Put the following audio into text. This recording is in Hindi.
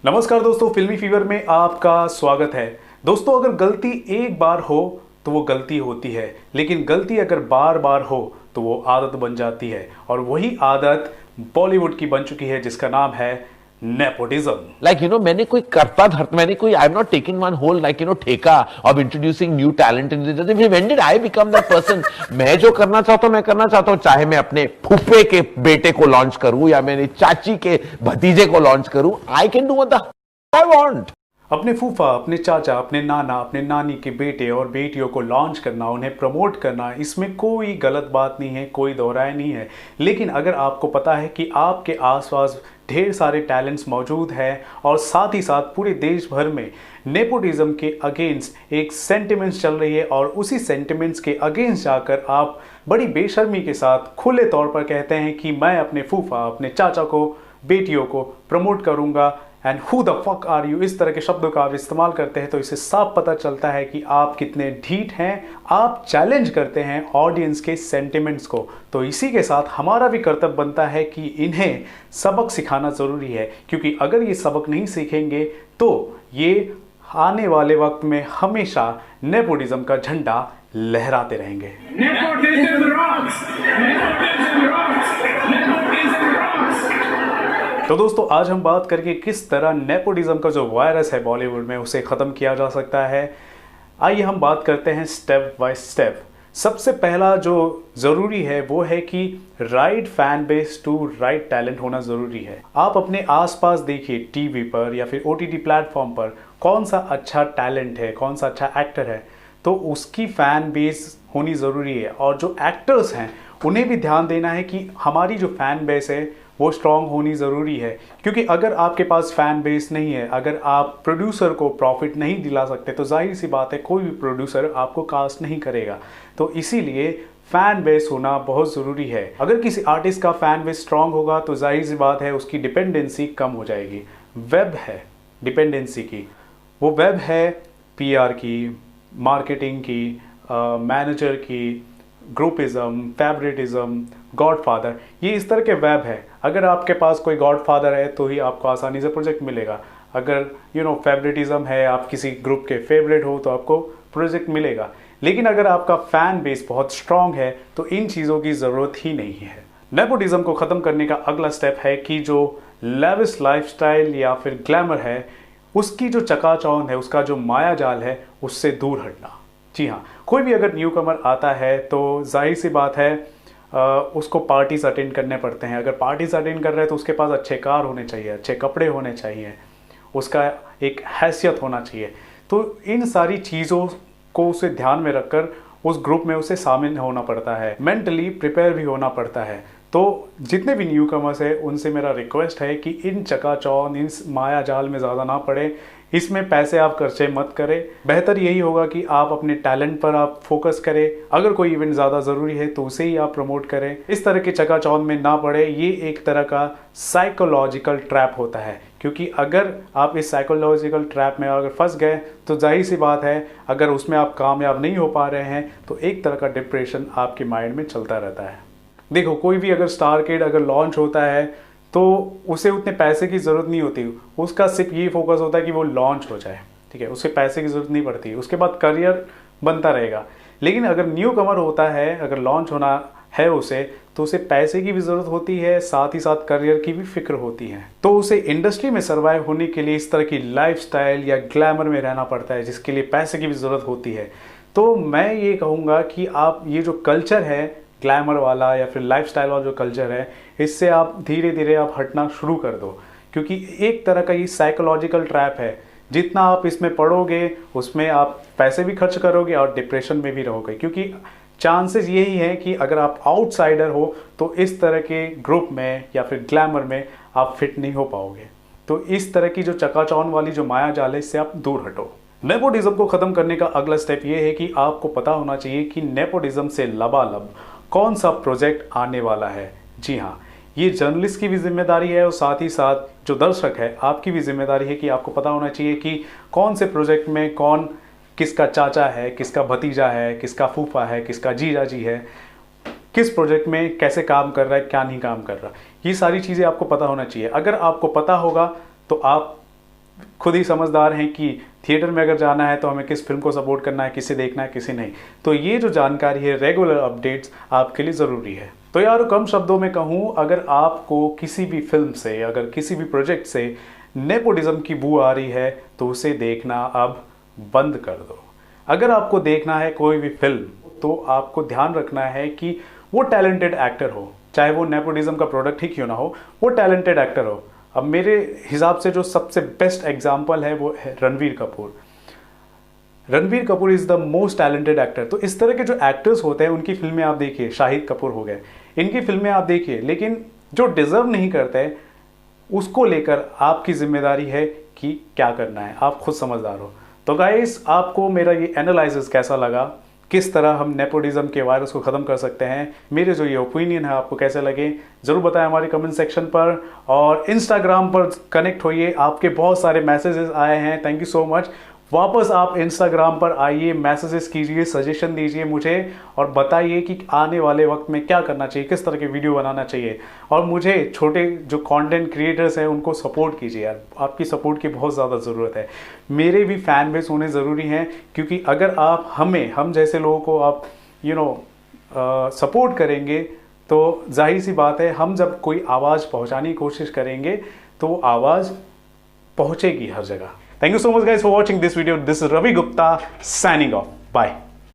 नमस्कार दोस्तों, फिल्मी फीवर में आपका स्वागत है। दोस्तों, अगर गलती एक बार हो तो वो गलती होती है, लेकिन गलती अगर बार बार हो तो वो आदत बन जाती है। और वही आदत बॉलीवुड की बन चुकी है, जिसका नाम है नेपोटिज्म। मैंने कोई करता धरता, मैंने कोई, I am not taking one whole ठेका of introducing new talent in this. When did I become that person? मैं जो करना चाहता हूं मैं करना चाहता हूं, चाहे मैं अपने फूफे के बेटे को लॉन्च करूं या मेरी चाची के भतीजे को लॉन्च करूं। I can do what I want. अपने फूफा, अपने चाचा, अपने नाना, अपने नानी के बेटे और बेटियों को लॉन्च करना, उन्हें प्रमोट करना, इसमें कोई गलत बात नहीं है, कोई दोहराए नहीं है। लेकिन अगर आपको पता है कि आपके आसपास ढेर सारे टैलेंट्स मौजूद हैं और साथ ही साथ पूरे देश भर में नेपोटिज्म के अगेंस्ट एक सेंटिमेंट्स चल रही है और उसी सेंटिमेंट्स के अगेंस्ट जाकर आप बड़ी बेशर्मी के साथ खुले तौर पर कहते हैं कि मैं अपने फूफा, अपने चाचा को, बेटियों को प्रमोट करूंगा and who the fuck are you, इस तरह के शब्दों का आप इस्तेमाल करते हैं, तो इससे साफ पता चलता है कि आप कितने ढीठ हैं। आप चैलेंज करते हैं ऑडियंस के सेंटिमेंट्स को। तो इसी के साथ हमारा भी कर्तव्य बनता है कि इन्हें सबक सिखाना ज़रूरी है, क्योंकि अगर ये सबक नहीं सीखेंगे तो ये आने वाले वक्त में हमेशा नेपोटिज्म का झंडा लहराते रहेंगे। तो दोस्तों, आज हम बात करके किस तरह नेपोटिज्म का जो वायरस है बॉलीवुड में उसे ख़त्म किया जा सकता है। आइए हम बात करते हैं स्टेप बाय स्टेप। सबसे पहला जो ज़रूरी है वो है कि right fan base to right talent होना ज़रूरी है। आप अपने आसपास देखिए, टीवी पर या फिर ओटीटी प्लेटफॉर्म पर कौन सा अच्छा टैलेंट है, कौन सा अच्छा एक्टर है, तो उसकी फ़ैन बेस होनी ज़रूरी है। और जो एक्टर्स हैं उन्हें भी ध्यान देना है कि हमारी जो फ़ैन बेस है वो स्ट्रॉन्ग होनी ज़रूरी है। क्योंकि अगर आपके पास फ़ैन बेस नहीं है, अगर आप प्रोड्यूसर को प्रॉफिट नहीं दिला सकते, तो जाहिर सी बात है कोई भी प्रोड्यूसर आपको कास्ट नहीं करेगा। तो इसीलिए फ़ैन बेस होना बहुत ज़रूरी है। अगर किसी आर्टिस्ट का फ़ैन बेस स्ट्रॉन्ग होगा तो जाहिर सी बात है उसकी डिपेंडेंसी कम हो जाएगी। वेब है डिपेंडेंसी की, वो वेब है पीआर की, मार्केटिंग की, मैनेजर की, ग्रुपिज्म, फेवरेटिज्म, गॉडफादर, ये इस तरह के वेब है। अगर आपके पास कोई गॉडफादर है तो ही आपको आसानी से प्रोजेक्ट मिलेगा। अगर फेवरेटिज्म है, आप किसी ग्रुप के फेवरेट हो तो आपको प्रोजेक्ट मिलेगा। लेकिन अगर आपका फैन बेस बहुत स्ट्रांग है तो इन चीज़ों की ज़रूरत ही नहीं है। नेपोटिज्म को ख़त्म करने का अगला स्टेप है कि जो लेविश लाइफस्टाइल या फिर ग्लैमर है, उसकी जो चकाचौंध है, उसका जो माया जाल है, उससे दूर हटना। जी हाँ, कोई भी अगर न्यू कमर आता है तो जाहिर सी बात है उसको पार्टीज अटेंड करने पड़ते हैं। अगर पार्टीज अटेंड कर रहे हैं तो उसके पास अच्छे कार होने चाहिए, अच्छे कपड़े होने चाहिए, उसका एक हैसियत होना चाहिए। तो इन सारी चीज़ों को उसे ध्यान में रखकर उस ग्रुप में उसे शामिल होना पड़ता है, मेंटली प्रिपेयर भी होना पड़ता है। तो जितने भी न्यू कमर्स हैं उनसे मेरा रिक्वेस्ट है कि इन चकाचौंध, इन माया जाल में ज़्यादा ना पड़े, इसमें पैसे आप खर्चे मत करें। बेहतर यही होगा कि आप अपने टैलेंट पर आप फोकस करें। अगर कोई इवेंट ज़्यादा ज़रूरी है तो उसे ही आप प्रमोट करें। इस तरह के चकाचौंध में ना पड़े। ये एक तरह का साइकोलॉजिकल ट्रैप होता है, क्योंकि अगर आप इस साइकोलॉजिकल ट्रैप में अगर फंस गए तो जाहिर सी बात है अगर उसमें आप कामयाब नहीं हो पा रहे हैं तो एक तरह का डिप्रेशन आपके माइंड में चलता रहता है। देखो, कोई भी अगर स्टार किड अगर लॉन्च होता है तो उसे उतने पैसे की ज़रूरत नहीं होती, उसका सिर्फ ये फोकस होता है कि वो लॉन्च हो जाए, ठीक है, उसे पैसे की ज़रूरत नहीं पड़ती, उसके बाद करियर बनता रहेगा। लेकिन अगर न्यू कमर होता है, अगर लॉन्च होना है उसे, तो उसे पैसे की भी ज़रूरत होती है, साथ ही साथ करियर की भी फिक्र होती है। तो उसे इंडस्ट्री में सर्वाइव होने के लिए इस तरह की लाइफस्टाइल या ग्लैमर में रहना पड़ता है, जिसके लिए पैसे की भी ज़रूरत होती है। तो मैं ये कहूँगा कि आप ये जो कल्चर है ग्लैमर वाला या फिर लाइफस्टाइल वाला जो कल्चर है, इससे आप धीरे धीरे आप हटना शुरू कर दो, क्योंकि एक तरह का ये साइकोलॉजिकल ट्रैप है। जितना आप इसमें पढ़ोगे उसमें आप पैसे भी खर्च करोगे और डिप्रेशन में भी रहोगे, क्योंकि चांसेस यही है कि अगर आप आउटसाइडर हो तो इस तरह के ग्रुप में या फिर ग्लैमर में आप फिट नहीं हो पाओगे। तो इस तरह की जो चकाचौंध वाली जो माया जाल है, इससे आप दूर हटो। नेपोटिज्म को ख़त्म करने का अगला स्टेप ये है कि आपको पता होना चाहिए कि नेपोटिज्म से लबालब कौन सा प्रोजेक्ट आने वाला है। जी हाँ, ये जर्नलिस्ट की भी जिम्मेदारी है और साथ ही साथ जो दर्शक है आपकी भी जिम्मेदारी है कि आपको पता होना चाहिए कि कौन से प्रोजेक्ट में कौन किसका चाचा है, किसका भतीजा है, किसका फूफा है, किसका जीजा जी है, किस प्रोजेक्ट में कैसे काम कर रहा है, क्या नहीं काम कर रहा। ये सारी चीज़ें आपको पता होना चाहिए। अगर आपको पता होगा तो आप खुद ही समझदार हैं कि थिएटर में अगर जाना है तो हमें किस फिल्म को सपोर्ट करना है, किसे देखना है, किसे नहीं। तो ये जो जानकारी है, रेगुलर अपडेट्स आपके लिए ज़रूरी है। तो यार कम शब्दों में कहूँ, अगर आपको किसी भी फिल्म से, अगर किसी भी प्रोजेक्ट से नेपोटिज्म की बू आ रही है तो उसे देखना अब बंद कर दो। अगर आपको देखना है कोई भी फिल्म तो आपको ध्यान रखना है कि वो टैलेंटेड एक्टर हो, चाहे वो नेपोटिज्म का प्रोडक्ट ही क्यों ना हो, वो टैलेंटेड एक्टर हो। अब मेरे हिसाब से जो सबसे बेस्ट एग्जाम्पल है वो है Ranveer Kapoor. Ranveer Kapoor is the most talented actor. तो इस तरह के जो एक्टर्स होते हैं उनकी फिल्में आप देखिए, शाहिद कपूर हो गए, इनकी फिल्में आप देखिए, लेकिन जो डिजर्व नहीं करते उसको लेकर आपकी जिम्मेदारी है कि क्या करना है, आप खुद समझदार हो। तो गाइस, आपको मेरा ये एनालिसिस कैसा लगा, किस तरह हम नेपोटिज्म के वायरस को ख़त्म कर सकते हैं, मेरे जो ये ओपिनियन है आपको कैसे लगे, ज़रूर बताएं हमारे कमेंट सेक्शन पर। और इंस्टाग्राम पर कनेक्ट होइए, आपके बहुत सारे मैसेजेस आए हैं, थैंक यू सो मच। वापस आप इंस्टाग्राम पर आइए, मैसेजेस कीजिए, सजेशन दीजिए मुझे और बताइए कि आने वाले वक्त में क्या करना चाहिए, किस तरह के वीडियो बनाना चाहिए। और मुझे छोटे जो कंटेंट क्रिएटर्स हैं उनको सपोर्ट कीजिए यार, आपकी सपोर्ट की बहुत ज़्यादा ज़रूरत है। मेरे भी फैन बेस होने ज़रूरी हैं, क्योंकि अगर आप हम जैसे लोगों को आप सपोर्ट करेंगे तो जाहिर सी बात है, हम जब कोई आवाज़ पहुँचाने की कोशिश करेंगे तो वो आवाज़ पहुँचेगी हर जगह। Thank you so much guys for watching this video. This is Ravi Gupta signing off. Bye.